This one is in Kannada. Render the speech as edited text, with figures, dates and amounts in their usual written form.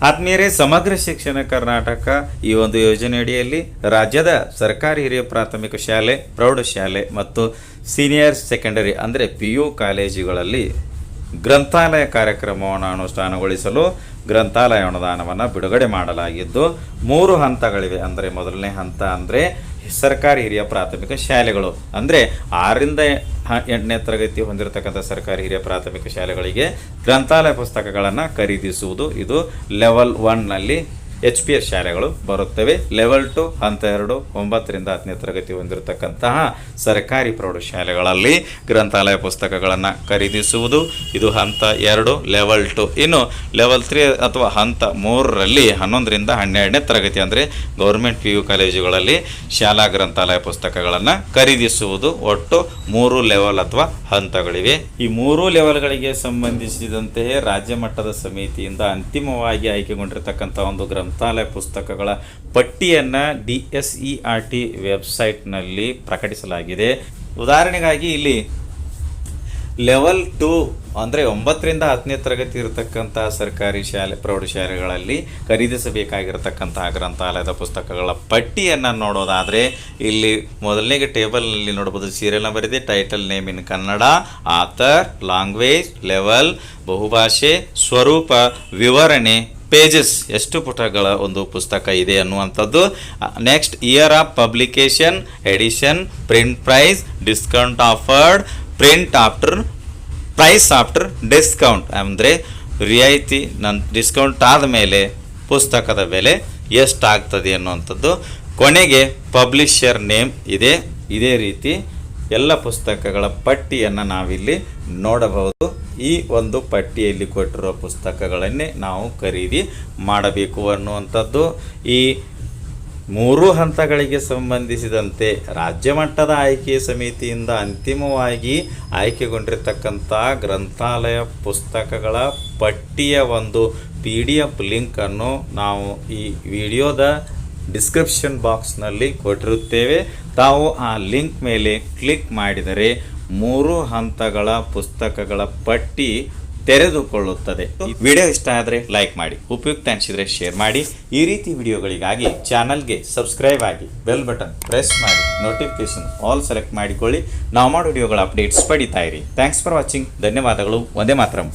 ಆತ್ಮೀಯರೇ, ಸಮಗ್ರ ಶಿಕ್ಷಣ ಕರ್ನಾಟಕ ಈ ಒಂದು ಯೋಜನೆಯಡಿಯಲ್ಲಿ ರಾಜ್ಯದ ಸರ್ಕಾರಿ ಹಿರಿಯ ಪ್ರಾಥಮಿಕ ಶಾಲೆ, ಪ್ರೌಢಶಾಲೆ ಮತ್ತು ಸೀನಿಯರ್ ಸೆಕೆಂಡರಿ ಅಂದರೆ PU ಕಾಲೇಜುಗಳಲ್ಲಿ ಗ್ರಂಥಾಲಯ ಕಾರ್ಯಕ್ರಮವನ್ನು ಅನುಷ್ಠಾನಗೊಳಿಸಲು ಗ್ರಂಥಾಲಯ ಅನುದಾನವನ್ನು ಬಿಡುಗಡೆ ಮಾಡಲಾಗಿದ್ದು 3 ಹಂತಗಳಿವೆ. ಅಂದರೆ ಮೊದಲನೇ ಹಂತ ಅಂದರೆ ಸರ್ಕಾರಿ ಹಿರಿಯ ಪ್ರಾಥಮಿಕ ಶಾಲೆಗಳು ಅಂದರೆ 6ರಿಂದ 8ನೇ ತರಗತಿ ಹೊಂದಿರತಕ್ಕಂಥ ಸರ್ಕಾರಿ ಹಿರಿಯ ಪ್ರಾಥಮಿಕ ಶಾಲೆಗಳಿಗೆ ಗ್ರಂಥಾಲಯ ಪುಸ್ತಕಗಳನ್ನು ಖರೀದಿಸುವುದು. ಇದು ಲೆವೆಲ್ 1ನಲ್ಲಿ HPS ಶಾಲೆಗಳು ಬರುತ್ತವೆ. ಲೆವೆಲ್ 2 ಹಂತ 2 9ರಿಂದ 10ನೇ ತರಗತಿ ಹೊಂದಿರತಕ್ಕಂತಹ ಸರ್ಕಾರಿ ಪ್ರೌಢಶಾಲೆಗಳಲ್ಲಿ ಗ್ರಂಥಾಲಯ ಪುಸ್ತಕಗಳನ್ನು ಖರೀದಿಸುವುದು. ಇದು ಹಂತ 2 ಲೆವೆಲ್ 2. ಇನ್ನು ಲೆವೆಲ್ 3 ಅಥವಾ ಹಂತ 3ರಲ್ಲಿ 11ರಿಂದ 12ನೇ ತರಗತಿ ಅಂದರೆ ಗೌರ್ಮೆಂಟ್ PU ಕಾಲೇಜುಗಳಲ್ಲಿ ಶಾಲಾ ಗ್ರಂಥಾಲಯ ಪುಸ್ತಕಗಳನ್ನು ಖರೀದಿಸುವುದು. ಒಟ್ಟು 3 ಲೆವೆಲ್ ಅಥವಾ ಹಂತಗಳಿವೆ. ಈ 3 ಲೆವೆಲ್ಗಳಿಗೆ ಸಂಬಂಧಿಸಿದಂತೆ ರಾಜ್ಯ ಮಟ್ಟದ ಸಮಿತಿಯಿಂದ ಅಂತಿಮವಾಗಿ ಆಯ್ಕೆಗೊಂಡಿರತಕ್ಕಂಥ ಒಂದು ಗ್ರಂಥಾಲಯ ಪುಸ್ತಕಗಳ ಪಟ್ಟಿಯನ್ನು DSERT ವೆಬ್ಸೈಟ್ನಲ್ಲಿ ಪ್ರಕಟಿಸಲಾಗಿದೆ. ಉದಾಹರಣೆಗಾಗಿ ಇಲ್ಲಿ ಲೆವೆಲ್ 2 ಅಂದರೆ 9ರಿಂದ 10ನೇ ತರಗತಿ ಇರತಕ್ಕಂಥ ಸರ್ಕಾರಿ ಶಾಲೆ ಪ್ರೌಢಶಾಲೆಗಳಲ್ಲಿ ಖರೀದಿಸಬೇಕಾಗಿರತಕ್ಕಂತಹ ಗ್ರಂಥಾಲಯದ ಪುಸ್ತಕಗಳ ಪಟ್ಟಿಯನ್ನು ನೋಡೋದಾದರೆ ಇಲ್ಲಿ ಮೊದಲನೇ ಟೇಬಲ್ನಲ್ಲಿ ನೋಡ್ಬೋದು. ಸೀರಿಯಲ್ ನಂಬರ್ ಇದೆ, title name in Kannada, author, language, level, ಬಹುಭಾಷೆ, ಸ್ವರೂಪ, ವಿವರಣೆ, ಪೇಜಸ್, ಎಷ್ಟು ಪುಟಗಳ ಒಂದು ಪುಸ್ತಕ ಇದೆ ಅನ್ನುವಂಥದ್ದು. Next year of publication, edition, print price, discount offered, print after, price after discount ಅಂದರೆ ರಿಯಾಯಿತಿ ಡಿಸ್ಕೌಂಟ್ ಆದಮೇಲೆ ಪುಸ್ತಕದ ಬೆಲೆ ಎಷ್ಟಾಗ್ತದೆ ಅನ್ನುವಂಥದ್ದು. ಕೊನೆಗೆ ಪಬ್ಲಿಷರ್ ನೇಮ್ ಇದೆ. ಇದೇ ರೀತಿ ಎಲ್ಲ ಪುಸ್ತಕಗಳ ಪಟ್ಟಿಯನ್ನು ನಾವಿಲ್ಲಿ ನೋಡಬಹುದು. ಈ ಒಂದು ಪಟ್ಟಿಯಲ್ಲಿ ಕೊಟ್ಟಿರೋ ಪುಸ್ತಕಗಳನ್ನೇ ನಾವು ಖರೀದಿ ಮಾಡಬೇಕು ಅನ್ನುವಂಥದ್ದು. ಈ 3 ಹಂತಗಳಿಗೆ ಸಂಬಂಧಿಸಿದಂತೆ ರಾಜ್ಯ ಮಟ್ಟದ ಆಯ್ಕೆ ಸಮಿತಿಯಿಂದ ಅಂತಿಮವಾಗಿ ಆಯ್ಕೆಗೊಂಡಿರ್ತಕ್ಕಂಥ ಗ್ರಂಥಾಲಯ ಪುಸ್ತಕಗಳ ಪಟ್ಟಿಯ ಒಂದು PDF ಲಿಂಕನ್ನು ನಾವು ಈ ವಿಡಿಯೋದ ಡಿಸ್ಕ್ರಿಪ್ಷನ್ ಬಾಕ್ಸ್ನಲ್ಲಿ ಕೊಟ್ಟಿರುತ್ತೇವೆ. ತಾವು ಆ ಲಿಂಕ್ ಮೇಲೆ ಕ್ಲಿಕ್ ಮಾಡಿದರೆ 3 ಹಂತಗಳ ಪುಸ್ತಕಗಳ ಪಟ್ಟಿ ತೆರೆದುಕೊಳ್ಳುತ್ತದೆ. ಈ ವಿಡಿಯೋ ಇಷ್ಟ ಆದರೆ ಲೈಕ್ ಮಾಡಿ, ಉಪಯುಕ್ತ ಅನಿಸಿದರೆ ಶೇರ್ ಮಾಡಿ. ಈ ರೀತಿ ವಿಡಿಯೋಗಳಿಗಾಗಿ ಚಾನಲ್ಗೆ ಸಬ್ಸ್ಕ್ರೈಬ್ ಆಗಿ, ಬೆಲ್ ಬಟನ್ ಪ್ರೆಸ್ ಮಾಡಿ, ನೋಟಿಫಿಕೇಶನ್ ಆಲ್ ಸೆಲೆಕ್ಟ್ ಮಾಡಿಕೊಳ್ಳಿ. ನಾವು ಮಾಡೋ ವಿಡಿಯೋಗಳ ಅಪ್ಡೇಟ್ಸ್ ಪಡಿತಾ ಇರಿ. Thanks for watching. ಧನ್ಯವಾದಗಳು. ವಂದೇ ಮಾತರಂ.